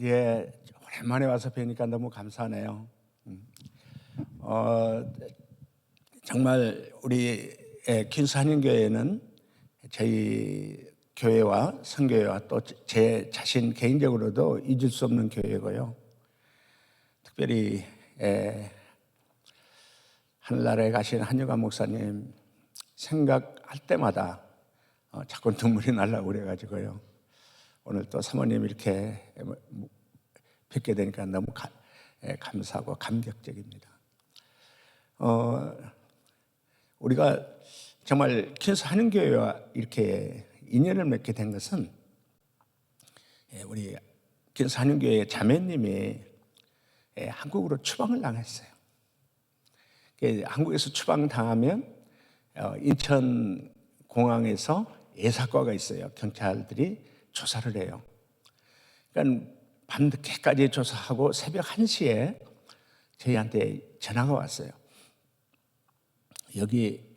예, 오랜만에 와서 뵈니까 너무 감사하네요. 어, 정말 우리 퀸스 한인교회는 저희 교회와 선교회와 또 제 자신 개인적으로도 잊을 수 없는 교회고요. 특별히 하늘나라에 가신 한유관 목사님 생각할 때마다 자꾸 눈물이 날라고 그래가지고요. 오늘 또 사모님 이렇게 뵙게 되니까 너무 감사하고 감격적입니다. 우리가 정말 퀸스 한인교회와 이렇게 인연을 맺게 된 것은 우리 퀸스 한인교회 자매님이 한국으로 추방을 당했어요. 한국에서 추방당하면 인천 공항에서 예사과가 있어요. 경찰들이 조사를 해요. 그러니까 밤늦게까지 조사하고 새벽 1시에 저희한테 전화가 왔어요. 여기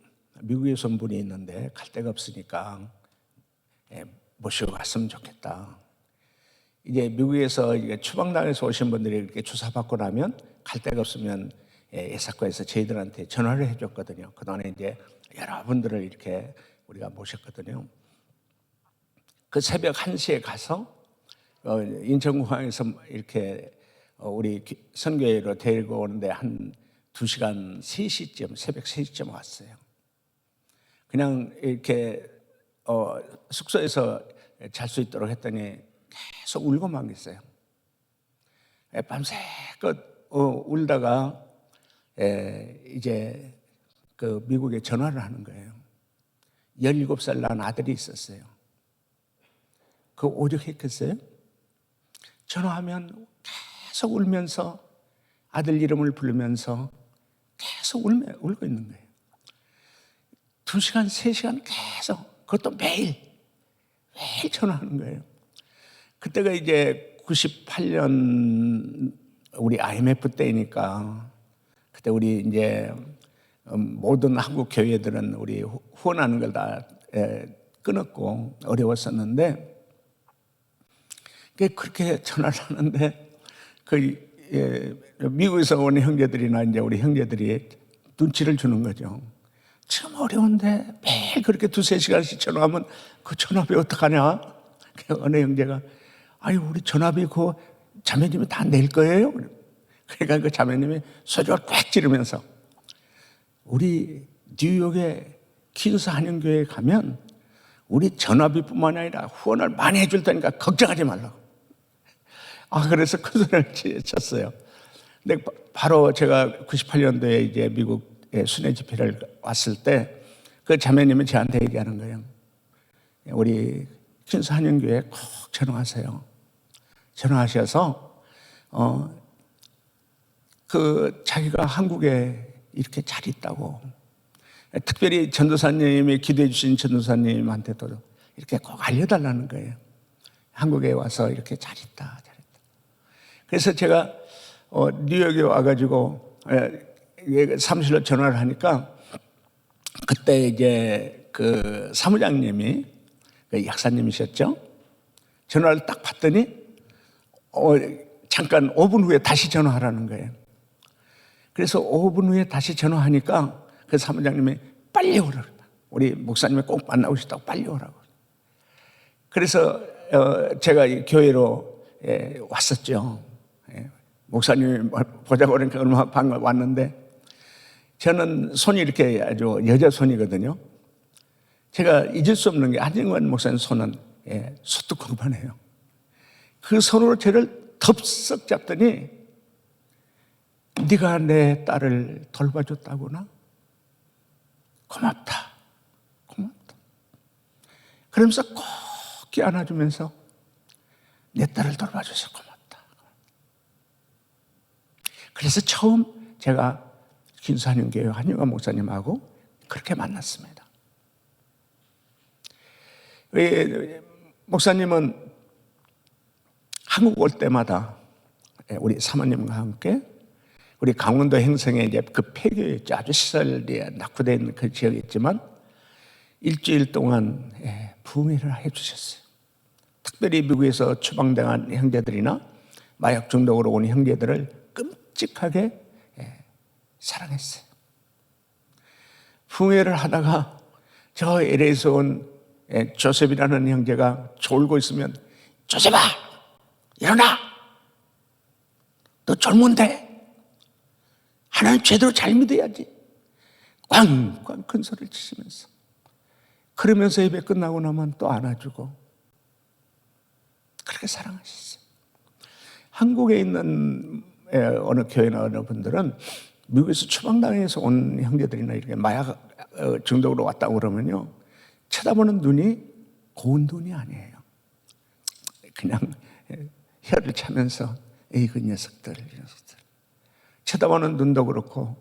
미국에서 온 분이 있는데 갈 데가 없으니까 모시고 갔으면 좋겠다. 이제 미국에서 추방당해서 오신 분들이 이렇게 조사받고 나면 갈 데가 없으면 예사과에서 저희들한테 전화를 해줬거든요. 그동안에 이제 여러분들을 이렇게 우리가 모셨거든요. 그 새벽 1시에 가서 인천공항에서 이렇게 우리 선교회로 데리고 오는데 한 2시간 3시쯤, 새벽 3시쯤 왔어요. 그냥 이렇게 숙소에서 잘 수 있도록 했더니 계속 울고만 있어요. 밤새껏 울다가 이제 그 미국에 전화를 하는 거예요. 17살 난 아들이 있었어요. 그 오죽했겠어요? 전화하면 계속 울면서 아들 이름을 부르면서 계속 울고 있는 거예요. 2시간, 3시간 계속, 그것도 매일 전화하는 거예요. 그때가 이제 98년 우리 IMF 때니까 그때 우리 이제 모든 한국 교회들은 우리 후원하는 걸 다 끊었고 어려웠었는데 그렇게 전화를 하는데 미국에서 온 형제들이나 이제 우리 형제들이 눈치를 주는 거죠. 참 어려운데 매일 그렇게 2-3시간씩 전화하면 그 전화비 어떡하냐? 어느 형제가 아유 우리 전화비 그 자매님이 다 낼 거예요? 그러니까 그 자매님이 소리를 꽉 지르면서 우리 뉴욕의 퀸스 한인교회에 가면 우리 전화비뿐만 아니라 후원을 많이 해줄 테니까 걱정하지 말라고. 그래서 큰 소리를 쳤어요. 근데 바로 제가 98년도에 이제 미국에 순회 집회를 왔을 때 그 자매님이 저한테 얘기하는 거예요. 우리 퀸스 한인교회에 꼭 전화하세요. 전화하셔서 자기가 한국에 이렇게 잘 있다고. 특별히 전도사님이 기도해 주신 전도사님한테도 이렇게 꼭 알려달라는 거예요. 한국에 와서 이렇게 잘 있다. 그래서 제가 뉴욕에 와가지고 사무실로 전화를 하니까 그때 이제 그 사무장님이 그 약사님이셨죠. 전화를 딱 받더니 잠깐 5분 후에 다시 전화하라는 거예요. 그래서 5분 후에 다시 전화하니까 그 사무장님이 빨리 오라고. 우리 목사님이 꼭 만나고 싶다고 빨리 오라고. 그래서 제가 이 교회로 왔었죠. 목사님이 보자고 그러니까 얼마나 반가워 왔는데 저는 손이 이렇게 아주 여자 손이거든요. 제가 잊을 수 없는 게 한정관 목사님 손은 소뚜껑만해요. 그 손으로 저를 덥석 잡더니 네가 내 딸을 돌봐줬다구나. 고맙다. 그러면서 꼭 안아주면서 내 딸을 돌봐줘서 고맙다. 그래서 처음 제가 퀸스 한인교회 한유관 목사님하고 그렇게 만났습니다. 목사님은 한국 올 때마다 우리 사모님과 함께 우리 강원도 행성에 이제 그 폐교였죠. 아주 시설이 낙후된 그 지역이었지만 일주일 동안 부흥회를 해주셨어요. 특별히 미국에서 추방당한 형제들이나 마약 중독으로 온 형제들을 끔찍하게 사랑했어요. 풍회를 하다가 저 LA에서 온 조셉이라는 형제가 졸고 있으면, 조셉아, 일어나! 너 젊은데 하나님 제대로 잘 믿어야지. 꽝꽝 큰 소리를 치시면서, 그러면서 예배 끝나고 나면 또 안아주고, 그렇게 사랑하셨어요. 한국에 있는 어느 교회나 어느 분들은 미국에서 추방당해서 온 형제들이나 이렇게 마약 중독으로 왔다고 그러면요, 쳐다보는 눈이 고운 눈이 아니에요. 그냥 혀를 차면서, 에이 그 녀석들. 쳐다보는 눈도 그렇고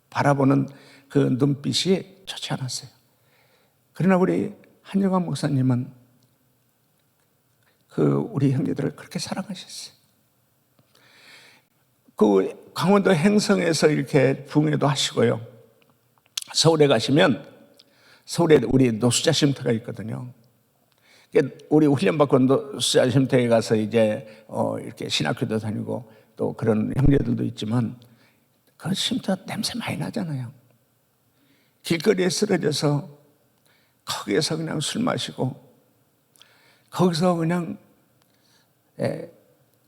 바라보는 그 눈빛이 좋지 않았어요. 그러나 우리 한영환 목사님은 우리 형제들을 그렇게 사랑하셨어요. 그 강원도 행성에서 이렇게 붕괴도 하시고요. 서울에 가시면 서울에 우리 노수자 쉼터가 있거든요. 우리 훈련받고 노수자 쉼터에 가서 이제 이렇게 신학교도 다니고 또 그런 형제들도 있지만, 그 쉼터 냄새 많이 나잖아요. 길거리에 쓰러져서 거기에서 그냥 술 마시고, 거기서 그냥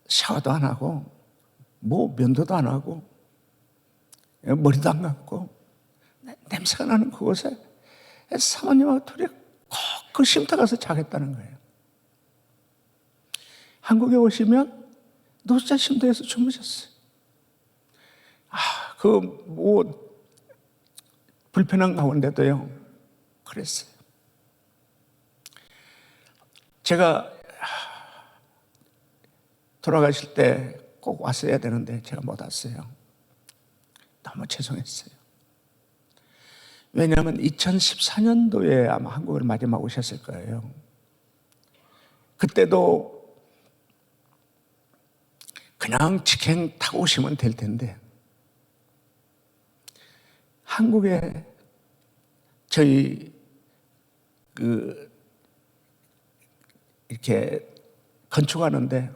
샤워도 안 하고 뭐 면도도 안 하고 머리도 안 감고 냄새가 나는 그곳에 사모님하고 둘이 꼭 그 쉼터 가서 자겠다는 거예요. 한국에 오시면 노숙자 쉼터에서 주무셨어요. 뭐 불편한 가운데도요 그랬어요. 제가 돌아가실 때 꼭 왔어야 되는데 제가 못 왔어요. 너무 죄송했어요. 왜냐하면 2014년도에 아마 한국을 마지막 오셨을 거예요. 그때도 그냥 직행 타고 오시면 될 텐데, 한국에 저희 이렇게 건축하는데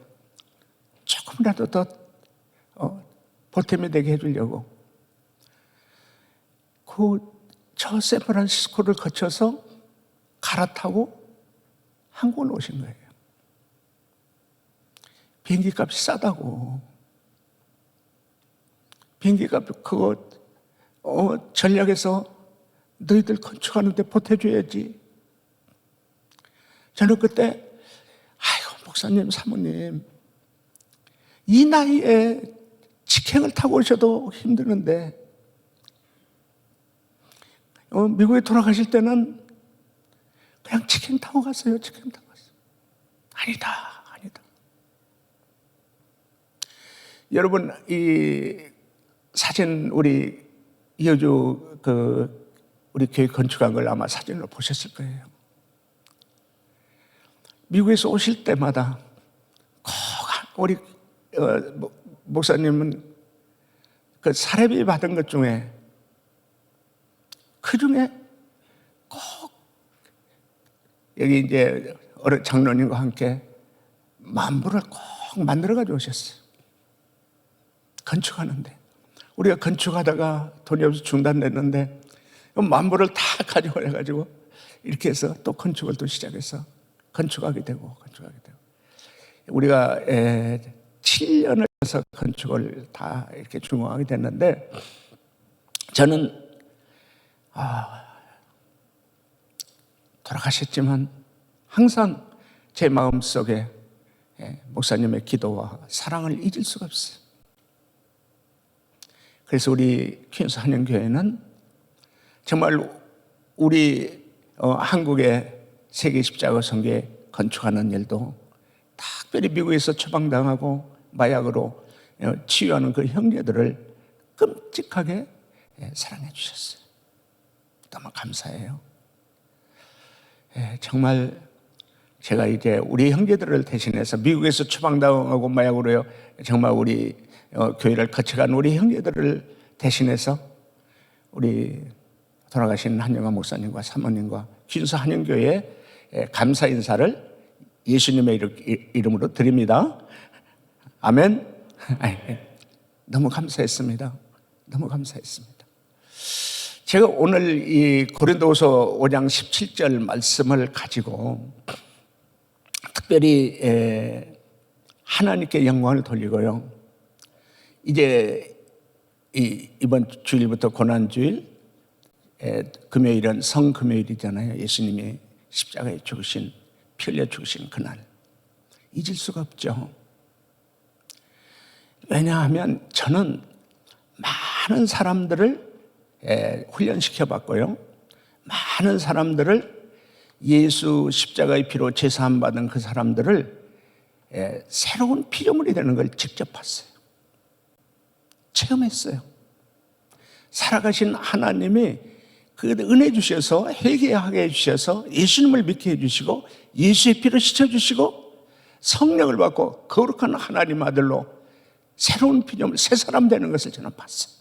조금이라도 더 보탬이 되게 해주려고 저 샌프란시스코를 거쳐서 갈아타고 한국을 오신 거예요. 비행기 값이 싸다고. 비행기 값 그거 전략에서 너희들 건축하는데 보태줘야지. 저는 그때 아이고 목사님 사모님 이 나이에 직행을 타고 오셔도 힘드는데 미국에 돌아가실 때는 그냥 직행 타고 갔어요. 직행 타고 갔어요. 아니다. 여러분 이 사진 우리 이어주 우리 교회 건축한 걸 아마 사진으로 보셨을 거예요. 미국에서 오실 때마다 꼭 우리 목사님은 그 사례비 받은 것 중에 그 중에 꼭 여기 이제 어른 장로님과 함께 만부를 꼭 만들어 가지고 오셨어요. 건축하는데 우리가 건축하다가 돈이 없어서 중단됐는데 만부를 다 가지고 와가지고 이렇게 해서 또 건축을 또 시작해서 건축하게 되고 우리가 7년을 해서 건축을 다 이렇게 준공하게 됐는데, 저는 돌아가셨지만 항상 제 마음속에 목사님의 기도와 사랑을 잊을 수가 없어요. 그래서 우리 퀸스 한영교회는 정말 우리 한국의 세계 십자가 성교회 건축하는 일도 특별히 미국에서 처방당하고 마약으로 치유하는 그 형제들을 끔찍하게 사랑해 주셨어요. 너무 감사해요. 정말 제가 이제 우리 형제들을 대신해서 미국에서 처방당하고 마약으로요 정말 우리 교회를 거쳐간 우리 형제들을 대신해서 우리 돌아가신 한영환 목사님과 사모님과 퀸스 한영교회에 감사 인사를 예수님의 이름으로 드립니다. 아멘? 너무 감사했습니다. 너무 감사했습니다. 제가 오늘 이 고린도후서 5장 17절 말씀을 가지고 특별히 하나님께 영광을 돌리고요. 이제 이번 주일부터 고난주일, 금요일은 성금요일이잖아요. 예수님이 십자가에 죽으신, 피 흘려 죽으신 그날 잊을 수가 없죠. 왜냐하면 저는 많은 사람들을 훈련시켜 봤고요. 많은 사람들을 예수 십자가의 피로 제사함 받은 그 사람들을 새로운 피조물이 되는 걸 직접 봤어요. 체험했어요. 살아가신 하나님이 그 은혜 주셔서 회개하게 해주셔서 예수님을 믿게 해주시고 예수의 피를 씻어주시고 성령을 받고 거룩한 하나님 아들로 새로운 피조물, 새 사람 되는 것을 저는 봤어요.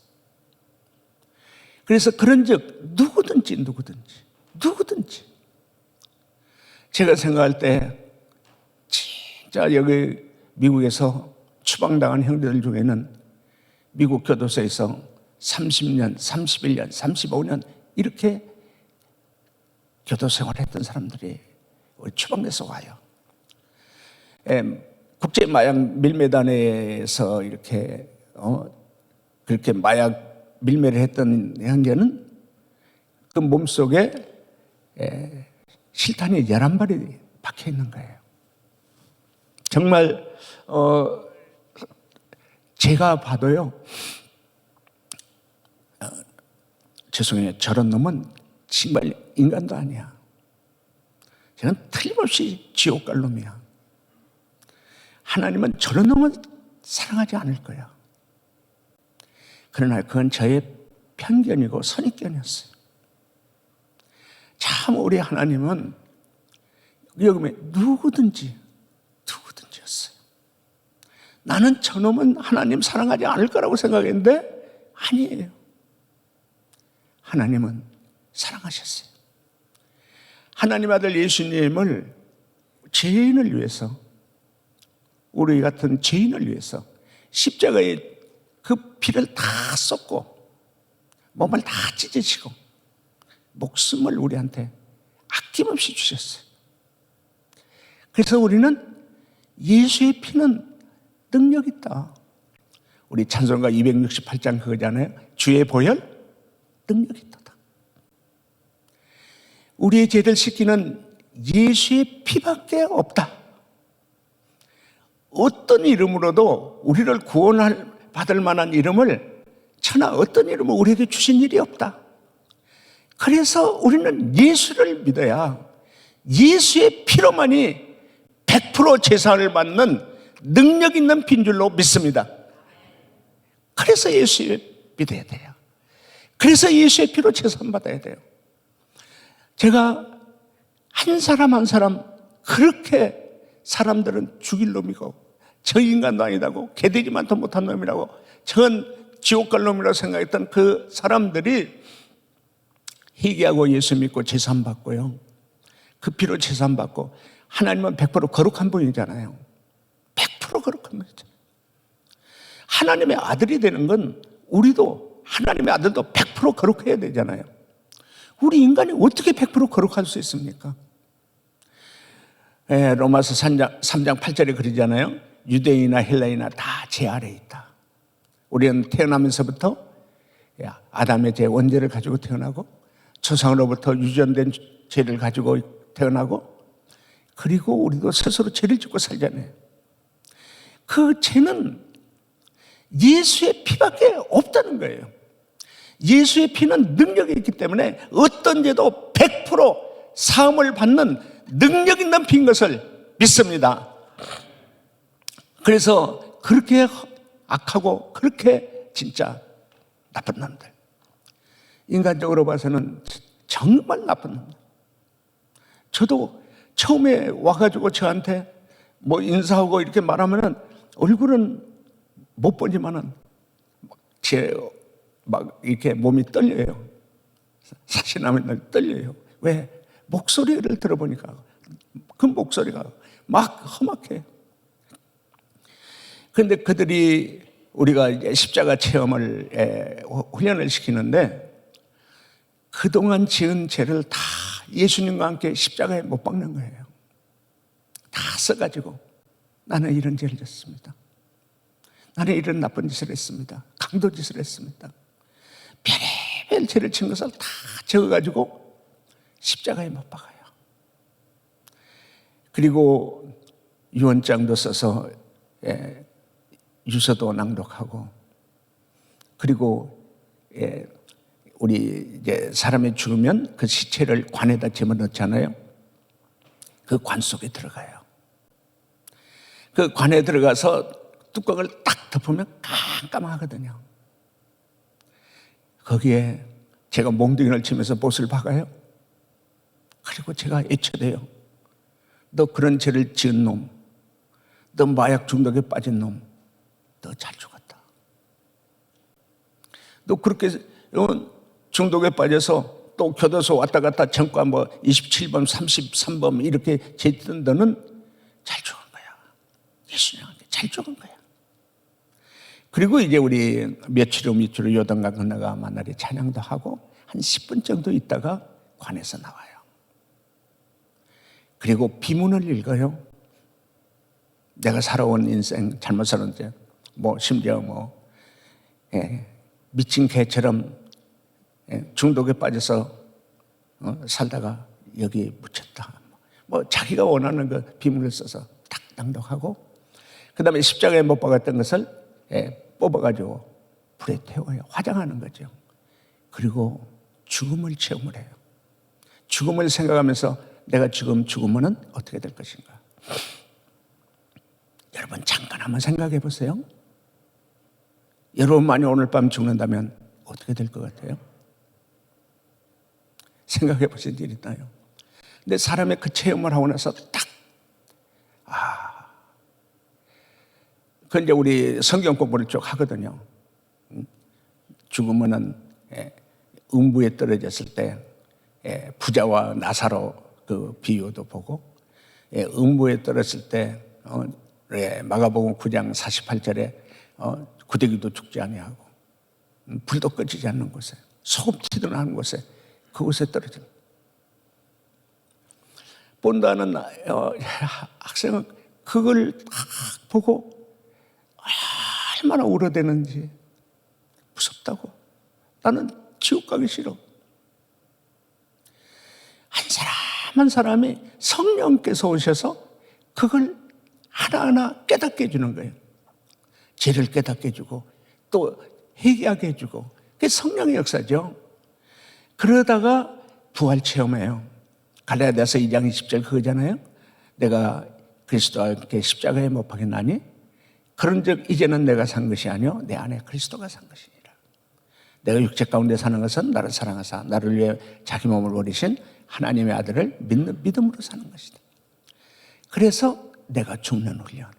그래서 그런즉 누구든지 제가 생각할 때 진짜 여기 미국에서 추방당한 형제들 중에는 미국 교도소에서 30년, 31년, 35년 이렇게 교도 생활했던 사람들이 추방돼서 와요. 국제 마약 밀매단에서 이렇게 그렇게 마약 밀매를 했던 형제는 그 몸속에 실탄이 11발이 박혀 있는 거예요. 정말 제가 봐도요, 죄송해요, 저런 놈은 정말 인간도 아니야. 저는 틀림없이 지옥 갈 놈이야. 하나님은 저런 놈은 사랑하지 않을 거야. 그러나 그건 저의 편견이고 선입견이었어요. 참 우리 하나님은 여기 누구든지였어요. 나는 저놈은 하나님 사랑하지 않을 거라고 생각했는데 아니에요. 하나님은 사랑하셨어요. 하나님 아들 예수님을 죄인을 위해서, 우리 같은 죄인을 위해서 십자가에 그 피를 다 쏟고 몸을 다 찢으시고 목숨을 우리한테 아낌없이 주셨어요. 그래서 우리는 예수의 피는 능력 있다. 우리 찬송가 268장 그거잖아요. 주의 보혈 능력 있다. 우리의 죄를 씻기는 예수의 피밖에 없다. 어떤 이름으로도 우리를 구원받을 만한 이름을 천하 어떤 이름을 우리에게 주신 일이 없다. 그래서 우리는 예수를 믿어야 예수의 피로만이 100% 제사를 받는 능력 있는 빈 줄로 믿습니다. 그래서 예수를 믿어야 돼요. 그래서 예수의 피로 제사를 받아야 돼요. 제가 한 사람 한 사람 그렇게 사람들은 죽일 놈이고 저 인간도 아니다고 개되지만도 못한 놈이라고 전 지옥 갈 놈이라고 생각했던 그 사람들이 회개하고 예수 믿고 제사함 받고요. 그 피로 제사함 받고 하나님은 100% 거룩한 분이잖아요. 100% 거룩한 분이잖아요. 하나님의 아들이 되는 건 우리도 하나님의 아들도 100% 거룩해야 되잖아요. 우리 인간이 어떻게 100% 거룩할 수 있습니까? 로마서 3장 8절에 그러잖아요. 유대인이나 헬라인이나 다 제 아래에 있다. 우리는 태어나면서부터 아담의 죄 원죄를 가지고 태어나고 조상으로부터 유전된 죄를 가지고 태어나고 그리고 우리도 스스로 죄를 짓고 살잖아요. 그 죄는 예수의 피밖에 없다는 거예요. 예수의 피는 능력이 있기 때문에 어떤 죄도 100% 사함을 받는 능력 있는 피인 것을 믿습니다. 그래서 그렇게 악하고 그렇게 진짜 나쁜 놈들, 인간적으로 봐서는 정말 나쁜 놈들. 저도 처음에 와가지고 저한테 뭐 인사하고 이렇게 말하면은 얼굴은 못 보지만은 막 이렇게 몸이 떨려요. 사신하면 떨려요. 왜? 목소리를 들어보니까 그 목소리가 막 험악해. 그런데 그들이 우리가 이제 십자가 체험을 훈련을 시키는데 그동안 지은 죄를 다 예수님과 함께 십자가에 못 박는 거예요. 다 써가지고 나는 이런 죄를 졌습니다. 나는 이런 나쁜 짓을 했습니다. 강도 짓을 했습니다. 별의별 죄를 진 것을 다 적어가지고 십자가에 못 박아요. 그리고 유언장도 써서 유서도 낭독하고, 그리고 우리 이제 사람이 죽으면 그 시체를 관에다 집어넣잖아요. 그 관 속에 들어가요. 그 관에 들어가서 뚜껑을 딱 덮으면 깜깜하거든요. 거기에 제가 몽둥이를 치면서 못을 박아요. 그리고 제가 애쳐대요. 너 그런 죄를 지은 놈, 너 마약 중독에 빠진 놈, 너 잘 죽었다. 너 그렇게 중독에 빠져서 또 교도소 왔다 갔다 전과 27번, 33번 이렇게 죄짓던 너는 잘 죽은 거야. 예수님한테 잘 죽은 거야. 그리고 이제 우리 며칠 후 요단강 건너가 만날에 찬양도 하고 한 10분 정도 있다가 관에서 나와요. 그리고 비문을 읽어요. 내가 살아온 인생 잘못 살았는데 심지어 미친 개처럼 중독에 빠져서 살다가 여기 묻혔다. 자기가 원하는 그 비문을 써서 딱 낭독하고, 그 다음에 십자가에 못 박았던 것을 뽑아가지고 불에 태워요. 화장하는 거죠. 그리고 죽음을 체험을 해요. 죽음을 생각하면서 내가 지금 죽으면 어떻게 될 것인가. 여러분 잠깐 한번 생각해 보세요. 여러분만이 오늘 밤 죽는다면 어떻게 될 것 같아요? 생각해 보신 일 있나요? 근데 사람의 그 체험을 하고 나서 그 이제 우리 성경 공부를 쭉 하거든요. 죽으면은 음부에 떨어졌을 때 부자와 나사로 그 비유도 보고, 음부에 떨어졌을 때 마가복음 9장 48절에 구더기도 죽지 아니하고 불도 꺼지지 않는 곳에, 소금 튀도 나는 곳에, 그곳에 떨어집니다. 본다는 학생은 그걸 보고 얼마나 울어대는지, 무섭다고. 나는 지옥 가기 싫어. 한 사람 한 사람이 성령께서 오셔서 그걸 하나하나 깨닫게 해주는 거예요. 죄를 깨닫게 해주고 또 회개하게 해주고, 그게 성령의 역사죠. 그러다가 부활 체험해요. 갈라디아서 2장 20절 그거잖아요. 내가 그리스도와 함께 십자가에 못 박혔나니 그런즉 이제는 내가 산 것이 아니요 내 안에 그리스도가 산 것이니라. 내가 육체 가운데 사는 것은 나를 사랑하사 나를 위해 자기 몸을 버리신 하나님의 아들을 믿는 믿음으로 사는 것이다. 그래서 내가 죽는 훈련,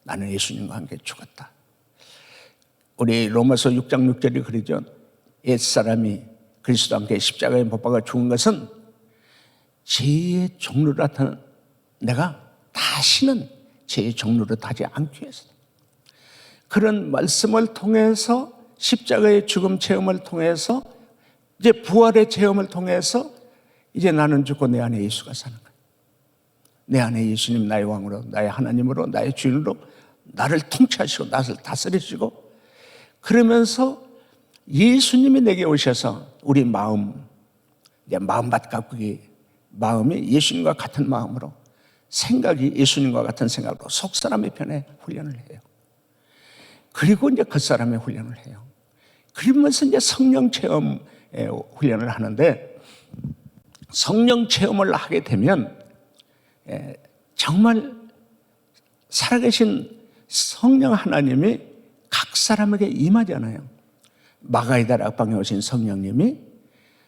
나는 예수님과 함께 죽었다. 우리 로마서 6장 6절이 그러죠. 옛사람이 그리스도와 함께 십자가에 못 박아 죽은 것은 죄의 종로를 나타난 내가 다시는 죄의 종로를 타지 않기 위해서다. 그런 말씀을 통해서, 십자가의 죽음 체험을 통해서, 이제 부활의 체험을 통해서 이제 나는 죽고 내 안에 예수가 사는 거야. 내 안에 예수님 나의 왕으로, 나의 하나님으로, 나의 주인으로 나를 통치하시고 나를 다스리시고, 그러면서 예수님이 내게 오셔서 우리 마음, 이제 마음밭 가꾸기, 마음이 예수님과 같은 마음으로, 생각이 예수님과 같은 생각으로 속사람의 편에 훈련을 해요. 그리고 이제 겉사람의 훈련을 해요. 그러면서 이제 성령 체험 훈련을 하는데, 성령 체험을 하게 되면 정말 살아계신 성령 하나님이 각 사람에게 임하잖아요. 마가이다 락방에 오신 성령님이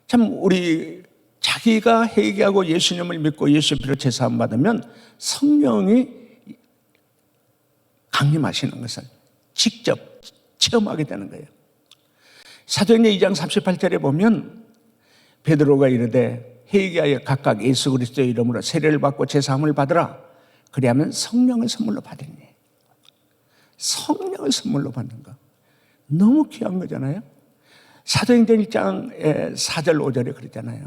참 우리 자기가 회개하고 예수님을 믿고 예수 피로 제사함 받으면 성령이 강림하시는 것을 직접 체험하게 되는 거예요. 사도행전 2장 38절에 보면 베드로가 이르되 회개하여 각각 예수 그리스도의 이름으로 세례를 받고 제사함을 받으라. 그리하면 성령을 선물로 받으니. 성령을 선물로 받는 거. 너무 귀한 거잖아요. 사도행전 1장 4절 5절에 그랬잖아요.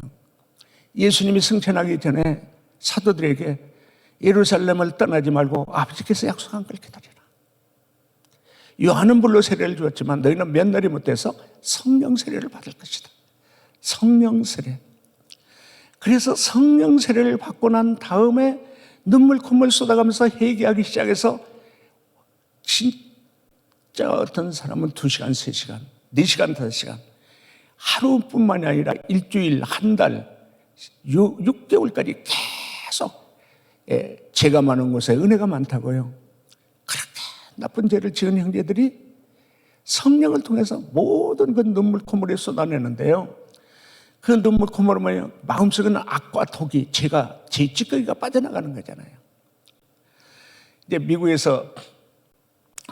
예수님이 승천하기 전에 사도들에게 예루살렘을 떠나지 말고 아버지께서 약속한 걸 기다리라. 요한은 물로 세례를 주었지만 너희는 몇 날이 못해서 성령 세례를 받을 것이다. 성령 세례. 그래서 성령 세례를 받고 난 다음에 눈물 콧물 쏟아가면서 회개하기 시작해서 진짜 어떤 사람은 2시간, 3시간, 4시간, 5시간 하루뿐만이 아니라 일주일, 한 달, 6개월까지 계속 죄가 많은 곳에 은혜가 많다고요. 그렇게 나쁜 죄를 지은 형제들이 성령을 통해서 모든 그 눈물 콧물을 쏟아내는데요. 그 눈물 콧물은 뭐예요? 마음속에는 악과 독이, 죄가, 죄 찌꺼기가 빠져나가는 거잖아요. 이제 미국에서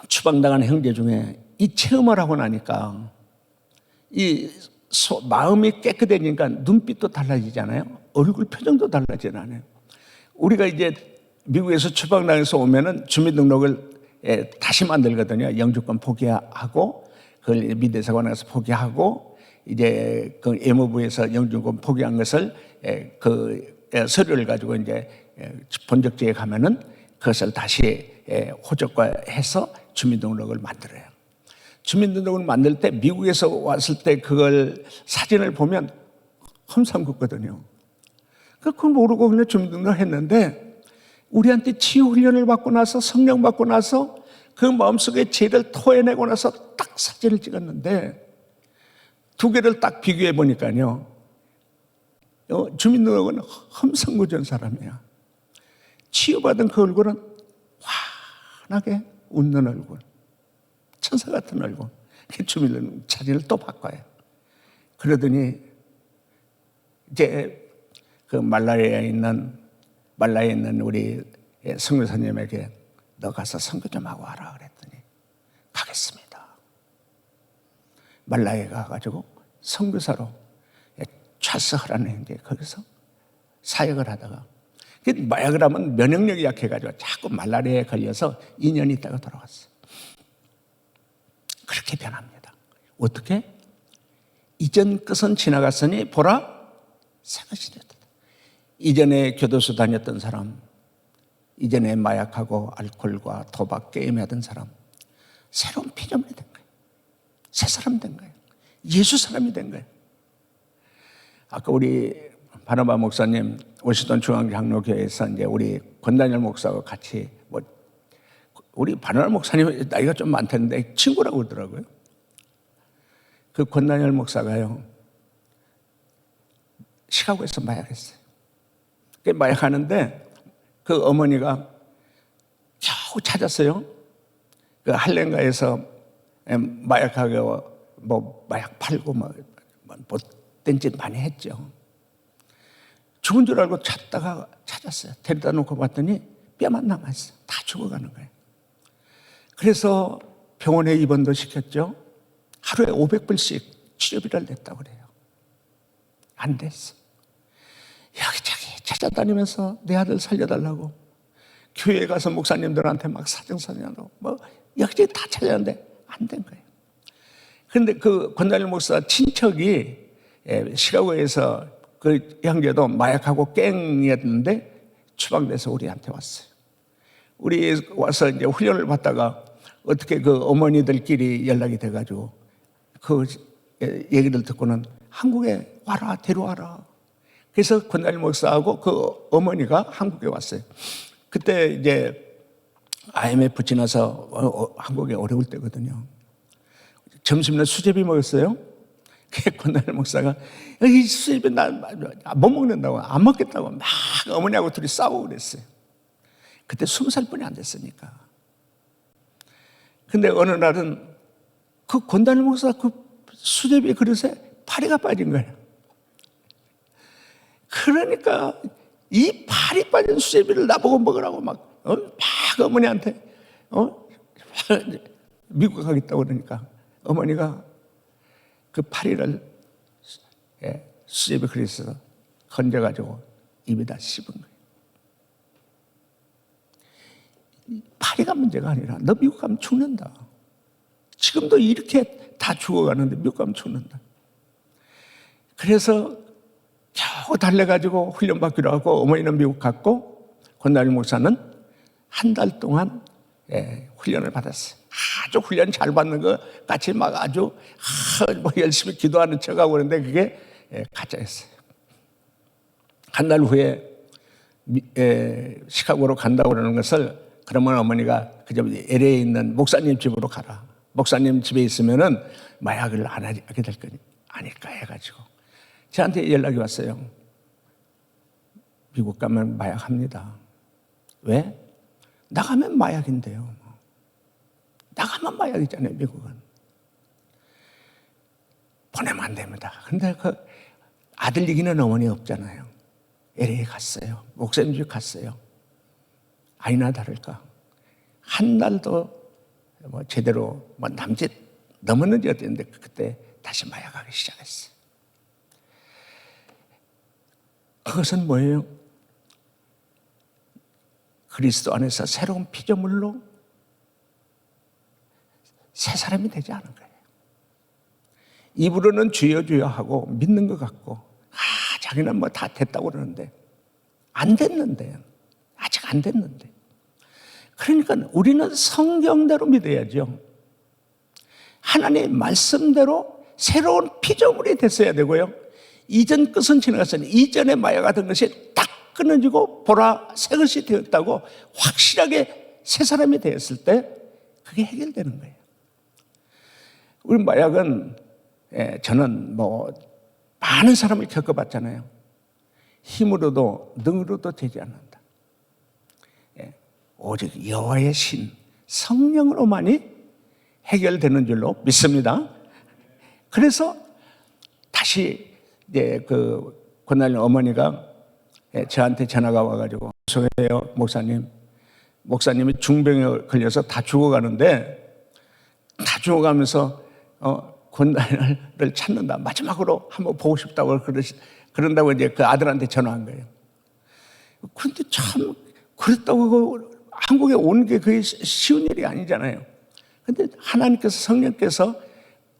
추방당한 형제 중에 이 체험을 하고 나니까 이 마음이 깨끗해지니까 눈빛도 달라지잖아요. 얼굴 표정도 달라지잖아요. 우리가 이제 미국에서 추방당해서 오면은 주민등록을 다시 만들거든요. 영주권 포기하고 그걸 미대사관 가서 포기하고 이제 그 예무부에서 영주권 포기한 것을 그 서류를 가지고 이제 본적지에 가면은 그것을 다시 호적화해서 주민등록을 만들어요. 주민등록을 만들 때 미국에서 왔을 때 그걸 사진을 보면 험상궂거든요. 그걸 모르고 그냥 주민등록을 했는데 우리한테 치유훈련을 받고 나서 성령 받고 나서 그 마음속에 죄를 토해내고 나서 딱 사진을 찍었는데 두 개를 딱 비교해 보니까요. 주민등록은 험상궂은 사람이야. 치유받은 그 얼굴은 환하게 웃는 얼굴. 천사 같은 얼굴. 주민등록 사진을 또 바꿔요. 그러더니 이제 그 말라에 있는 우리 선교사님에게 너 가서 선교 좀 하고 와라 그랬더니 가겠습니다. 말라에 가가지고 선교사로 차스하라는 형제 거기서 사역을 하다가 마약을 하면 면역력이 약해가지고 자꾸 말라리아에 걸려서 2년 있다가 돌아왔어요. 그렇게 변합니다. 어떻게? 이전 것은 지나갔으니 보라 새 것이 되었다. 이전에 교도소 다녔던 사람, 이전에 마약하고 알코올과 도박, 게임 하던 사람 새로운 피조물이 된 거예요. 새 사람 된 거예요. 예수 사람이 된 거예요. 아까 우리 바나바 목사님 워싱턴 중앙장로교회에서 이제 우리 권단열 목사와 같이 우리 바나바 목사님 나이가 좀 많다는데 친구라고 그러더라고요. 그 권단열 목사가요 시카고에서 마약했어요. 마약하는데 그 어머니가 겨우 찾았어요. 그 할렘가에서 마약하고 마약 팔고 못된 짓 많이 했죠. 죽은 줄 알고 찾다가 찾았어요. 데려다 놓고 봤더니 뼈만 남아있어요. 다 죽어가는 거예요. 그래서 병원에 입원도 시켰죠. 하루에 500불씩 치료비를 냈다고 그래요. 안 됐어. 여기저기 찾아다니면서 내 아들 살려달라고 교회에 가서 목사님들한테 막 사정사정하고 여기저기 다 찾았는데 안 된 거예요. 그런데 그 권단일 목사 친척이 시카고에서 그 형제도 마약하고 깽이었는데 추방돼서 우리한테 왔어요. 우리 와서 이제 훈련을 받다가 어떻게 그 어머니들끼리 연락이 돼가지고 그 얘기를 듣고는 한국에 와라, 데려와라. 그래서 권단일 목사하고 그 어머니가 한국에 왔어요. 그때 이제 IMF 지나서 한국에 어려울 때거든요. 점심날 수제비 먹었어요. 권단일 목사가 이 수제비 나 못 먹는다고 안 먹겠다고 막 어머니하고 둘이 싸우고 그랬어요. 그때 20살뿐이 안 됐으니까. 근데 어느 날은 그 권단일 목사 그 수제비 그릇에 파리가 빠진 거예요. 그러니까 이 파리 빠진 수제비를 나보고 먹으라고 막 어머니한테 미국 가겠다고 그러니까 어머니가 그 파리를 수제비 그릇에서 건져가지고 입에다 씹은 거예요. 다리가 문제가 아니라 너 미국 가면 죽는다. 지금도 이렇게 다 죽어가는데 미국 가면 죽는다. 그래서 겨우 달래가지고 훈련받기로 하고 어머니는 미국 갔고 권다니 목사는 한 달 동안 훈련을 받았어요. 아주 훈련 잘 받는 것 같이 막 아주 뭐 열심히 기도하는 척하고 그러는데 그게 가짜였어요. 한 달 후에 시카고로 간다고 그러는 것을 그러면 어머니가 그저 LA에 있는 목사님 집으로 가라. 목사님 집에 있으면은 마약을 안 하게 될 거니 아닐까 해가지고 저한테 연락이 왔어요. 미국 가면 마약합니다. 왜? 나가면 마약인데요. 나가면 마약이잖아요, 미국은. 보내면 안 됩니다. 근데 그 아들 이기는 어머니 없잖아요. LA 갔어요. 목사님 집 갔어요. 아니나 다를까. 한 달도 뭐 제대로 뭐 남짓 넘었는지 어땠는데 그때 다시 마약하기 시작했어요. 그것은 뭐예요? 그리스도 안에서 새로운 피조물로 새 사람이 되지 않은 거예요. 입으로는 주여 주여 하고 믿는 것 같고 자기는 뭐 다 됐다고 그러는데 안 됐는데 아직 안 됐는데 그러니까 우리는 성경대로 믿어야죠. 하나님의 말씀대로 새로운 피조물이 됐어야 되고요. 이전 것은 지나갔으니 이전에 마약하던 것이 딱 끊어지고 보라 새 것이 되었다고 확실하게 새 사람이 되었을 때 그게 해결되는 거예요. 우리 마약은 저는 뭐 많은 사람을 겪어봤잖아요. 힘으로도 능으로도 되지 않는다. 오직 여호와의 신 성령으로만이 해결되는 줄로 믿습니다. 그래서 다시 이제 그 권날림 어머니가 저한테 전화가 와가지고 죄송해요 목사님. 목사님이 중병에 걸려서 다 죽어가는데 다 죽어가면서 권날을 찾는다. 마지막으로 한번 보고 싶다고 그런다고 이제 그 아들한테 전화한 거예요. 그런데 참 그랬다고 한국에 오는 게 그게 쉬운 일이 아니잖아요. 근데 하나님께서 성령께서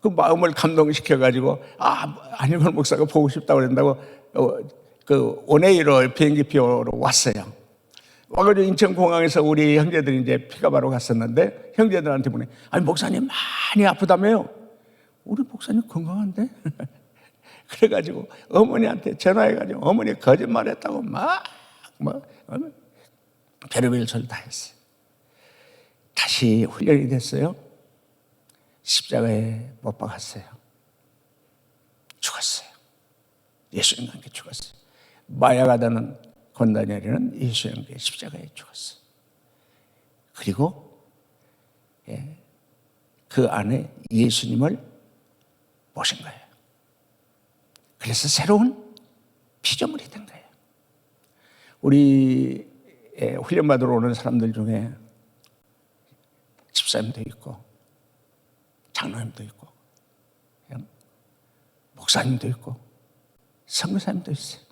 그 마음을 감동시켜가지고 안희권 목사가 보고 싶다고 그런다고 그 오네이로 비행기표로 왔어요. 와가지고 인천공항에서 우리 형제들이 이제 피가바로 갔었는데 형제들한테 보내 아니 목사님 많이 아프다며요. 우리 목사님 건강한데? 그래가지고 어머니한테 전화해가지고 어머니 거짓말했다고 별의별 소리 다 했어요. 다시 훈련이 됐어요. 십자가에 못 박았어요. 죽었어요. 예수님과 함께 죽었어요. 마약하다는 권다니엘은 예수님과 함께 십자가에 죽었어요. 그리고 그 안에 예수님을 모신 거예요. 그래서 새로운 피조물이 된 거예요. 우리 훈련받으러 오는 사람들 중에 집사님도 있고 장로님도 있고 목사님도 있고 선교사님도 있어요.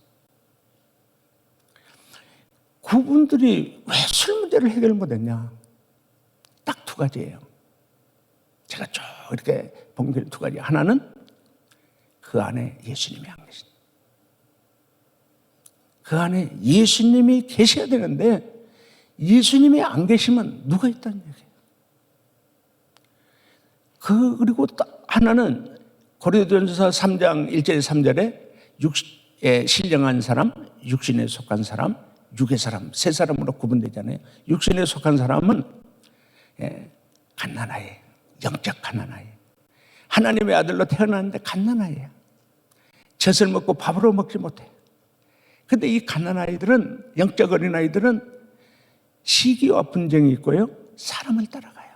그분들이 왜 술 문제를 해결 못했냐? 딱 두 가지예요. 제가 쭉 이렇게 본 게 두 가지. 하나는 그 안에 예수님이 안 계신. 그 안에 예수님이 계셔야 되는데 예수님이 안 계시면 누가 있다는 얘기예요. 그리고 하나는 고린도전서 3장 1절 3절에 신령한 사람, 육신에 속한 사람, 육의 사람, 세 사람으로 구분되잖아요. 육신에 속한 사람은 갓난아이, 영적 갓난아이. 하나님의 아들로 태어났는데 갓난아이야. 젖을 먹고 밥으로 먹지 못해. 근데 이 갓난아이들은, 영적 어린아이들은 시기와 분쟁이 있고요. 사람을 따라가요.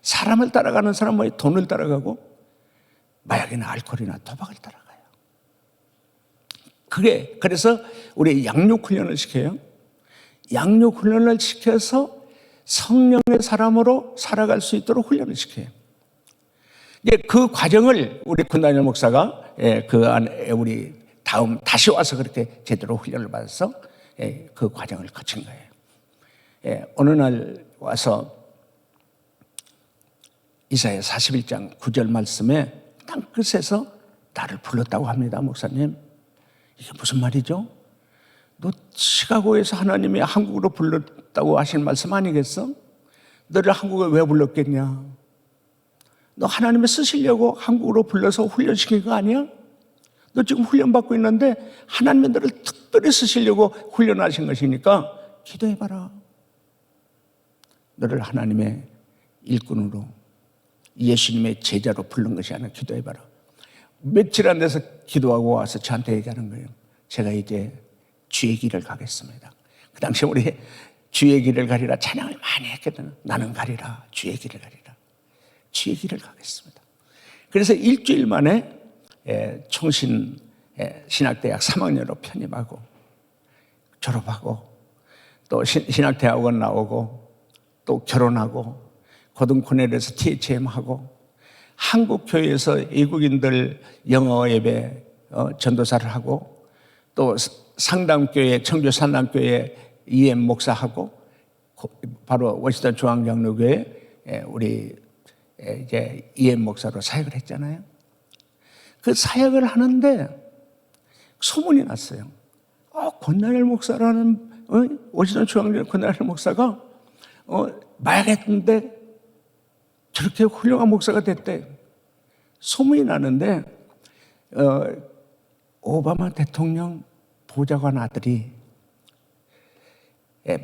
사람을 따라가는 사람은 돈을 따라가고 마약이나 알코올이나 도박을 따라가요. 그래서 우리 양육훈련을 시켜요. 양육훈련을 시켜서 성령의 사람으로 살아갈 수 있도록 훈련을 시켜요. 이제 그 과정을 우리 권다니엘 목사가 그 안에 우리 다시 와서 그렇게 제대로 훈련을 받아서 그 과정을 거친 거예요. 어느 날 와서 이사야 41장 9절 말씀에 땅끝에서 나를 불렀다고 합니다. 목사님, 이게 무슨 말이죠? 너 시카고에서 하나님이 한국으로 불렀다고 하신 말씀 아니겠어? 너를 한국에 왜 불렀겠냐? 너 하나님이 쓰시려고 한국으로 불러서 훈련시킨 거 아니야? 너 지금 훈련받고 있는데 하나님이 너를 특별히 쓰시려고 훈련하신 것이니까 기도해봐라. 너를 하나님의 일꾼으로, 예수님의 제자로 부른 것이 아니라 기도해봐라. 며칠 안 돼서 기도하고 와서 저한테 얘기하는 거예요. 제가 이제 주의 길을 가겠습니다. 그 당시에 우리 주의 길을 가리라 찬양을 많이 했거든요. 나는 가리라, 주의 길을 가리라. 주의 길을 가겠습니다. 그래서 일주일 만에 총신 신학대학 3학년으로 편입하고 졸업하고 또 신학대학원 나오고 또 결혼하고 고등코넬에서 THM하고 한국 교회에서 외국인들 영어 예배 전도사를 하고 또 상담교회 청주 산남교회 EM 목사하고 바로 워싱턴 중앙장로교회 우리 이제 EM 목사로 사역을 했잖아요. 그 사역을 하는데 소문이 났어요. 권나열 목사라는 워싱턴 중앙장로 권나열 목사가 마약했는데 저렇게 훌륭한 목사가 됐대. 소문이 나는데 오바마 대통령 보좌관 아들이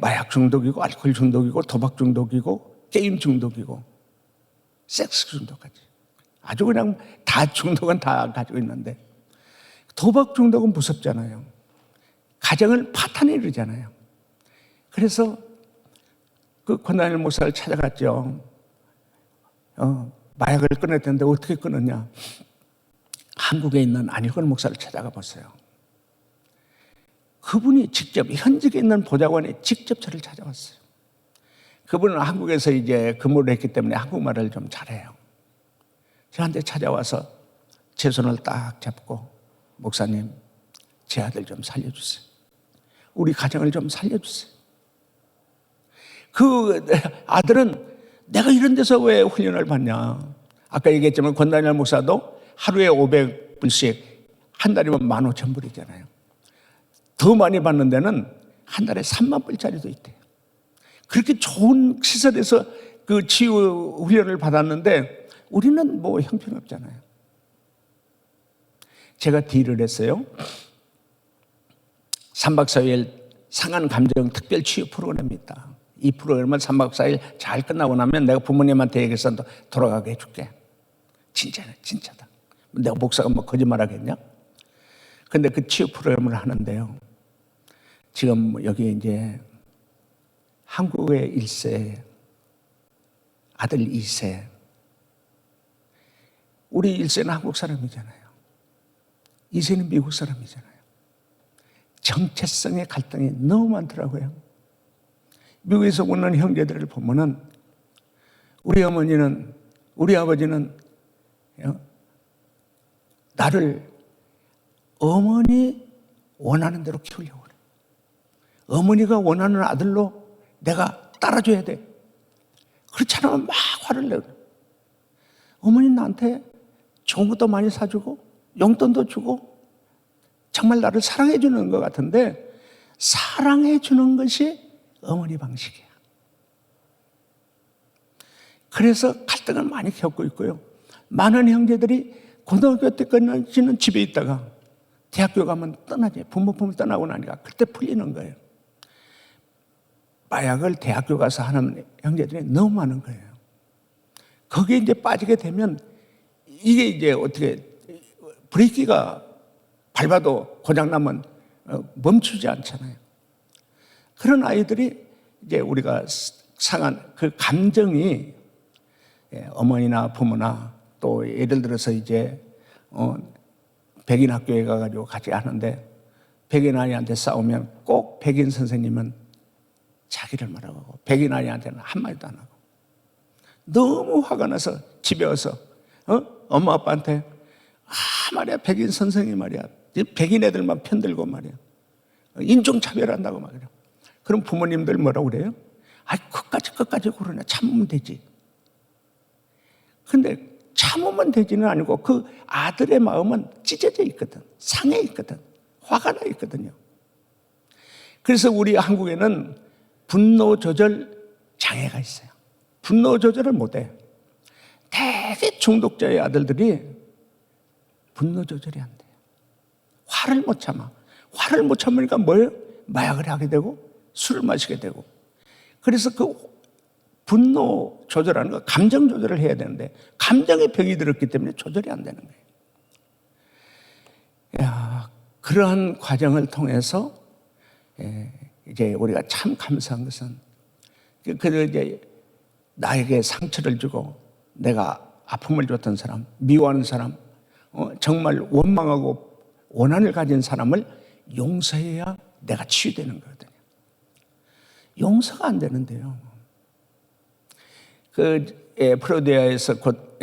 마약 중독이고 알코올 중독이고 도박 중독이고 게임 중독이고 섹스 중독까지 아주 그냥 다 중독은 다 가지고 있는데 도박 중독은 무섭잖아요. 가정을 파탄에 이르잖아요. 그래서 그 권나열 목사를 찾아갔죠. 마약을 끊었는데 어떻게 끊었냐? 한국에 있는 안희권 목사를 찾아가 봤어요. 그분이 직접 현직에 있는 보좌관이 직접 저를 찾아왔어요. 그분은 한국에서 이제 근무를 했기 때문에 한국말을 좀 잘해요. 저한테 찾아와서 제 손을 딱 잡고 목사님, 제 아들 좀 살려주세요. 우리 가정을 좀 살려주세요. 그 아들은 내가 이런 데서 왜 훈련을 받냐? 아까 얘기했지만 권다니엘 목사도 하루에 500불씩 한 달이면 15,000불이잖아요. 더 많이 받는 데는 한 달에 3만 불짜리도 있대요. 그렇게 좋은 시설에서 그 치유 훈련을 받았는데 우리는 뭐 형편없잖아요. 제가 딜을 했어요. 3박 4일 상한 감정 특별 치유 프로그램입니다. 이 프로그램은 3박 4일 잘 끝나고 나면 내가 부모님한테 얘기해서 돌아가게 해줄게. 진짜다. 내가 목사가 뭐 거짓말 하겠냐? 근데 그 치유 프로그램을 하는데요. 지금 여기 이제 한국의 1세, 아들 2세. 우리 1세는 한국 사람이잖아요. 2세는 미국 사람이잖아요. 정체성의 갈등이 너무 많더라고요. 미국에서 오는 형제들을 보면은 우리 어머니는, 우리 아버지는 나를 어머니 원하는 대로 키우려고 그래. 어머니가 원하는 아들로 내가 따라줘야 돼. 그렇지 않으면 막 화를 내고. 어머니는 나한테 좋은 것도 많이 사주고 용돈도 주고 정말 나를 사랑해 주는 것 같은데 사랑해 주는 것이 어머니 방식이야. 그래서 갈등을 많이 겪고 있고요. 많은 형제들이 고등학교 때까지는 집에 있다가 대학교 가면 떠나지. 부모 떠나고 나니까 그때 풀리는 거예요. 마약을 대학교 가서 하는 형제들이 너무 많은 거예요. 거기에 이제 빠지게 되면 이게 이제 어떻게 브레이크가 밟아도 고장나면 멈추지 않잖아요. 그런 아이들이 이제 우리가 상한 그 감정이 어머니나 부모나 또 예를 들어서 이제 백인 학교에 가가지고 같이 하는데 백인 아이한테 싸우면 꼭 백인 선생님은 자기를 말하고 백인 아이한테는 한마디도 안 하고 너무 화가 나서 집에 와서 엄마 아빠한테 말이야 백인 선생님 말이야 백인 애들만 편들고 말이야 인종차별한다고 말이야. 그럼 부모님들 뭐라고 그래요? 아이, 끝까지 그러냐. 참으면 되지. 근데 참으면 되지는 아니고 그 아들의 마음은 찢어져 있거든. 상해 있거든. 화가 나 있거든요. 그래서 우리 한국에는 분노 조절 장애가 있어요. 분노 조절을 못해. 대개 중독자의 아들들이 분노 조절이 안 돼요. 화를 못 참아. 화를 못 참으니까 뭐예요? 마약을 하게 되고 술을 마시게 되고. 그래서 그 분노 조절하는 거, 감정 조절을 해야 되는데 감정에 병이 들었기 때문에 조절이 안 되는 거예요. 야, 그러한 과정을 통해서 이제 우리가 참 감사한 것은 그 이제 나에게 상처를 주고 내가 아픔을 줬던 사람, 미워하는 사람, 정말 원망하고 원한을 가진 사람을 용서해야 내가 치유되는 거거든요. 용서가 안 되는데요. 프로디아에서 곧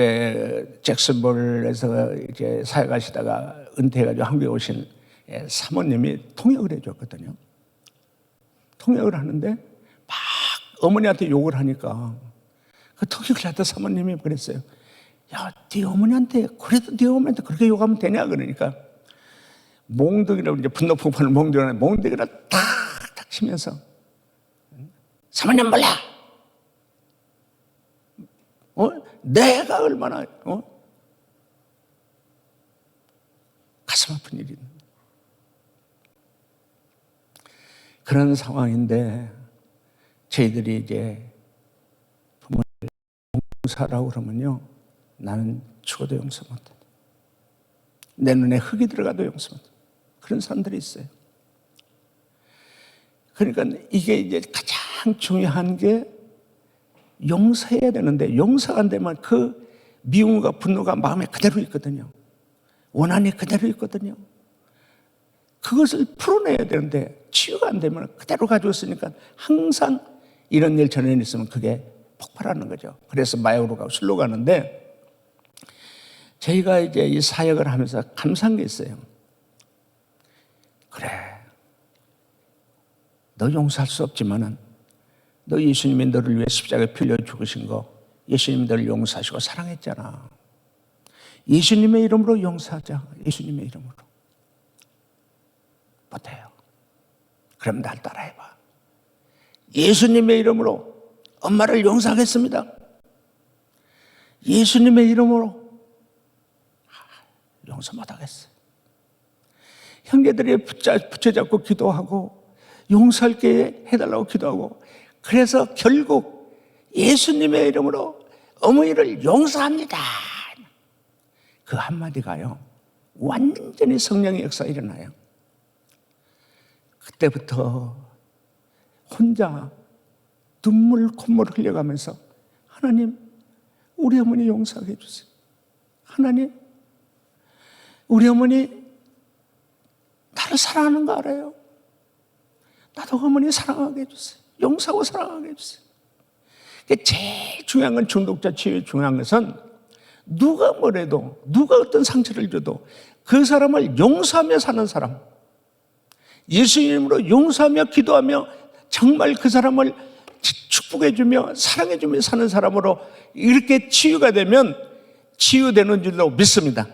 잭슨볼에서 이제 사역하시다가 은퇴해가지고 한국에 오신 사모님이 통역을 해줬거든요. 통역을 하는데 막 어머니한테 욕을 하니까 그 통역을 하던 사모님이 그랬어요. 야, 네 어머니한테 그래도 네 어머니한테 그렇게 욕하면 되냐 그러니까 몽둥이라고 이제 분노 폭발을 몽둥이를 탁탁 치면서 사모님 몰라. 내가 얼마나 가슴 아픈 일이 그런 상황인데 저희들이 이제 부모를 용서하라고 그러면요, 나는 죽어도 용서 못해. 내 눈에 흙이 들어가도 용서 못해. 그런 사람들이 있어요. 그러니까 이게 이제 가장 중요한 게 용서해야 되는데 용서가 안 되면 그 미움과 분노가 마음에 그대로 있거든요. 원한이 그대로 있거든요. 그것을 풀어내야 되는데 치유가 안 되면 그대로 가지고 있으니까 항상 이런 일 저런 일 있으면 그게 폭발하는 거죠. 그래서 마약으로 가고 술로 가는데 저희가 이제 이 사역을 하면서 감사한 게 있어요. 그래, 너 용서할 수 없지만은 너 예수님이 너를 위해 십자가에 빌려 죽으신 거 예수님이 너를 용서하시고 사랑했잖아. 예수님의 이름으로 용서하자. 예수님의 이름으로. 못해요. 그럼 날 따라해봐. 예수님의 이름으로 엄마를 용서하겠습니다. 예수님의 이름으로 용서 못하겠어요. 형제들이 붙여잡고 기도하고 용서할게 해달라고 기도하고 그래서 결국 예수님의 이름으로 어머니를 용서합니다. 그 한마디가요, 완전히 성령의 역사가 일어나요. 그때부터 혼자 눈물, 콧물 흘려가면서 하나님, 우리 어머니 용서하게 해주세요. 하나님, 우리 어머니 나를 사랑하는 거 알아요. 나도 어머니 사랑하게 해주세요. 용서하고 사랑하게 해주세요. 제일 중요한 건 중독자 치유의 중요한 것은 누가 뭐래도 누가 어떤 상처를 줘도 그 사람을 용서하며 사는 사람, 예수 이름으로 용서하며 기도하며 정말 그 사람을 축복해주며 사랑해주며 사는 사람으로 이렇게 치유가 되면 치유되는 줄로 믿습니다.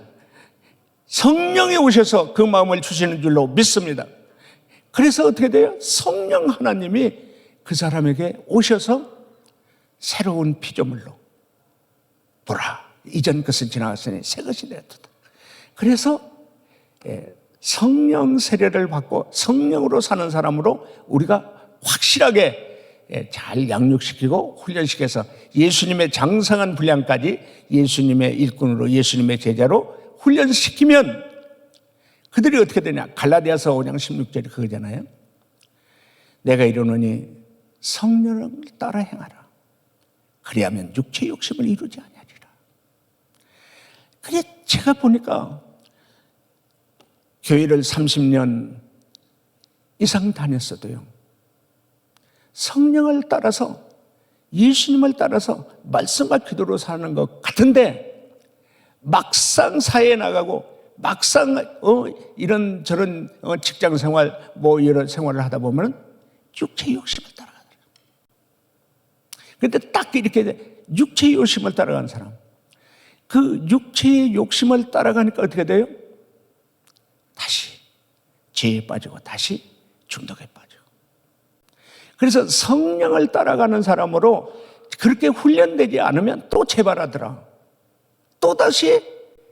성령이 오셔서 그 마음을 주시는 줄로 믿습니다. 그래서 어떻게 돼요? 성령 하나님이 그 사람에게 오셔서 새로운 피조물로 보라, 이전 것은 지나갔으니 새 것이 되었다. 그래서 성령 세례를 받고 성령으로 사는 사람으로 우리가 확실하게 잘 양육시키고 훈련시켜서 예수님의 장성한 분량까지 예수님의 일꾼으로 예수님의 제자로 훈련시키면 그들이 어떻게 되냐? 갈라디아서 5장 16절이 그거잖아요. 내가 이르노니 성령을 따라 행하라. 그리하면 육체의 욕심을 이루지 아니하리라. 그래, 제가 보니까 교회를 30년 이상 다녔어도요, 성령을 따라서 예수님을 따라서 말씀과 기도로 사는 것 같은데 막상 사회에 나가고 막상 이런 저런 직장 생활 뭐 이런 생활을 하다 보면 육체의 욕심을 따라가더라고요. 근데 딱 이렇게 육체의 욕심을 따라간 사람, 그 육체의 욕심을 따라가니까 어떻게 돼요? 다시 죄에 빠지고 다시 중독에 빠지고. 그래서 성령을 따라가는 사람으로 그렇게 훈련되지 않으면 또 재발하더라. 또다시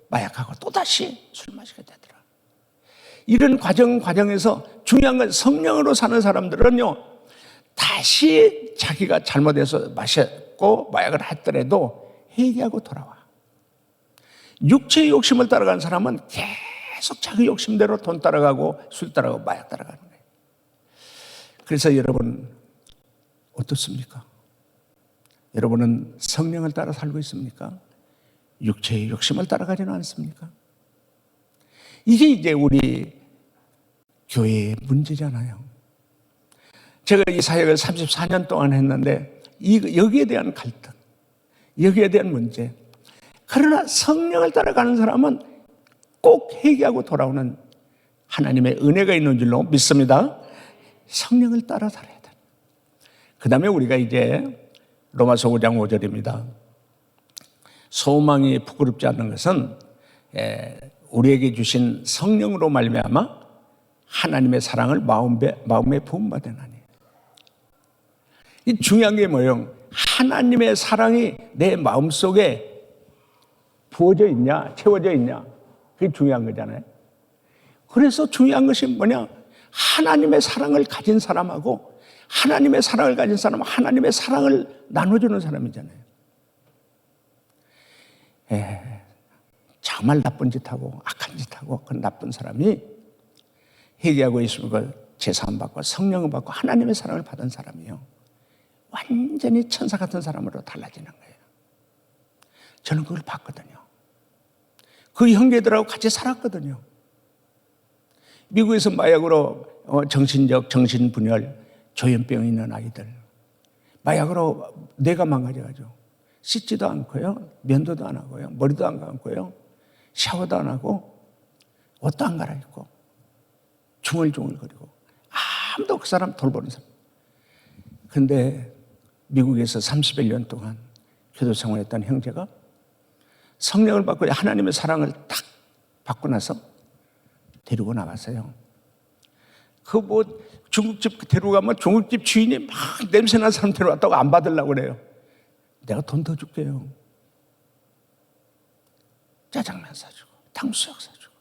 마약하고 또다시 술 마시게 되더라. 이런 과정에서 중요한 건 성령으로 사는 사람들은요, 다시 자기가 잘못해서 마셨고 마약을 했더라도 회개하고 돌아와. 육체의 욕심을 따라가는 사람은 계속 자기 욕심대로 돈 따라가고 술 따라가고 마약 따라가는 거예요. 그래서 여러분 어떻습니까? 여러분은 성령을 따라 살고 있습니까? 육체의 욕심을 따라가지는 않습니까? 이게 이제 우리 교회의 문제잖아요. 제가 이 사역을 34년 동안 했는데 여기에 대한 갈등, 여기에 대한 문제. 그러나 성령을 따라가는 사람은 꼭 회개하고 돌아오는 하나님의 은혜가 있는 줄로 믿습니다. 성령을 따라 살아야 돼. 그 다음에 우리가 이제 로마서 5장 5절입니다. 소망이 부끄럽지 않는 것은 우리에게 주신 성령으로 말미암아 하나님의 사랑을 마음에 부음받으나니. 이 중요한 게 뭐예요? 하나님의 사랑이 내 마음속에 부어져 있냐, 채워져 있냐, 그게 중요한 거잖아요. 그래서 중요한 것이 뭐냐? 하나님의 사랑을 가진 사람하고 하나님의 사랑을 가진 사람은 하나님의 사랑을 나눠주는 사람이잖아요. 정말 나쁜 짓하고 악한 짓하고 그 나쁜 사람이 회개하고 있으면 제사함 받고 성령을 받고 하나님의 사랑을 받은 사람이요, 완전히 천사 같은 사람으로 달라지는 거예요. 저는 그걸 봤거든요. 그 형제들하고 같이 살았거든요. 미국에서 마약으로 정신분열, 조현병 있는 아이들, 마약으로 뇌가 망가져가지고 씻지도 않고요, 면도도 안 하고요, 머리도 안 감고요, 샤워도 안 하고 옷도 안 갈아입고 중얼중얼거리고 아무도 그 사람 돌보는 사람. 근데 미국에서 30여 년 동안 교도 생활했던 형제가 성령을 받고 하나님의 사랑을 딱 받고 나서 데리고 나갔어요. 중국집 데리고 가면 중국집 주인이 막 냄새난 사람 데려왔다고 안 받으려고 그래요. 내가 돈 더 줄게요. 짜장면 사주고 탕수육 사주고.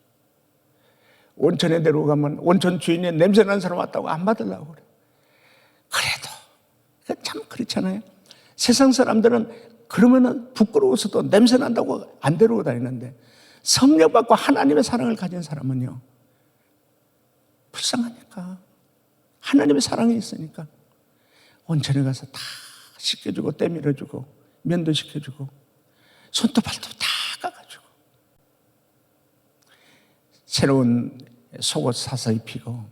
온천에 데리고 가면 온천 주인이 냄새난 사람 왔다고 안 받으려고 그래요. 그래도 참 그렇잖아요. 세상 사람들은 그러면은 부끄러워서도 냄새 난다고 안 데리고 다니는데 성령 받고 하나님의 사랑을 가진 사람은요, 불쌍하니까 하나님의 사랑이 있으니까 온천에 가서 다 씻겨주고 때밀어주고 면도 시켜주고 손톱 발톱 다 깎아주고 새로운 속옷 사서 입히고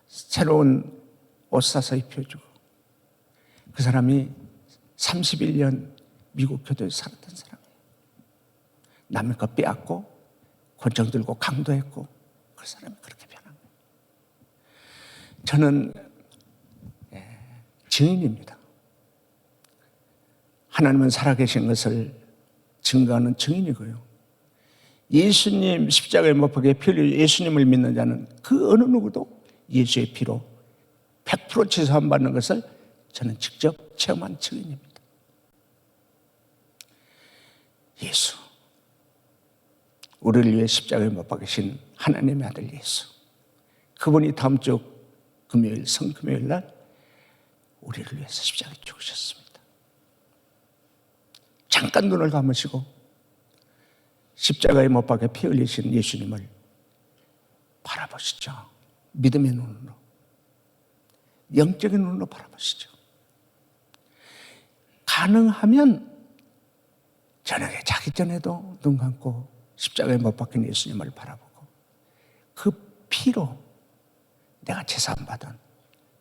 새로운 옷 사서 입혀주고. 그 사람이 31년 미국 교도에 살았던 사람이에요. 남의 거 빼앗고 권총 들고 강도했고 그 사람이 그렇게 변한 거예요. 저는 증인입니다. 하나님은 살아계신 것을 증거하는 증인이고요. 예수님 십자가에 못 박혀 피 흘려 예수님을 믿는 자는 그 어느 누구도 예수의 피로 100% 제사함 받는 것을 저는 직접 체험한 증인입니다. 예수, 우리를 위해 십자가에 못 박히신 하나님의 아들 예수, 그분이 다음 주 금요일 성금요일 날 우리를 위해서 십자가에 죽으셨습니다. 잠깐 눈을 감으시고 십자가에 못 박혀 피 흘리신 예수님을 바라보시죠. 믿음의 눈으로, 영적인 눈으로 바라보시죠. 가능하면 저녁에 자기 전에도 눈 감고 십자가에 못 박힌 예수님을 바라보고 그 피로 내가 제사함받은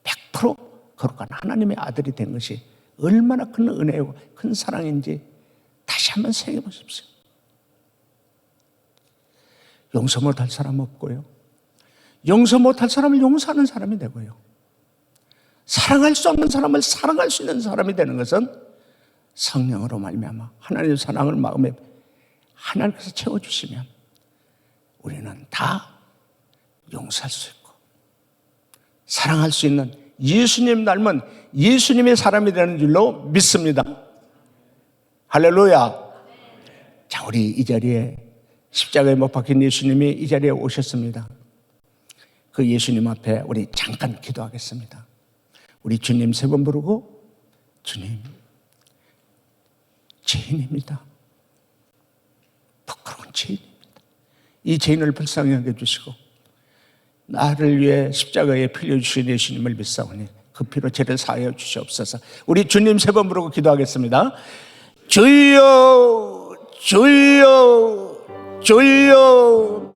100% 거룩한 하나님의 아들이 된 것이 얼마나 큰 은혜고 큰 사랑인지 다시 한번 새겨보십시오. 용서 못할 사람 없고요, 용서 못할 사람을 용서하는 사람이 되고요, 사랑할 수 없는 사람을 사랑할 수 있는 사람이 되는 것은 성령으로 말미암아 하나님의 사랑을 마음에 하나님께서 채워주시면 우리는 다 용서할 수 있고 사랑할 수 있는 예수님 닮은 예수님의 사람이 되는 줄로 믿습니다. 할렐루야. 자, 우리 이 자리에 십자가에 못 박힌 예수님이 이 자리에 오셨습니다. 그 예수님 앞에 우리 잠깐 기도하겠습니다. 우리 주님 세 번 부르고, 주님, 죄인입니다. 부끄러운 죄인입니다. 이 죄인을 불쌍히 여겨주시고 나를 위해 십자가에 피 흘려주신 예수님을 믿사오니 그 피로 죄를 사하여 주시옵소서. 우리 주님 세 번 부르고 기도하겠습니다. 주여, 주여, 주여.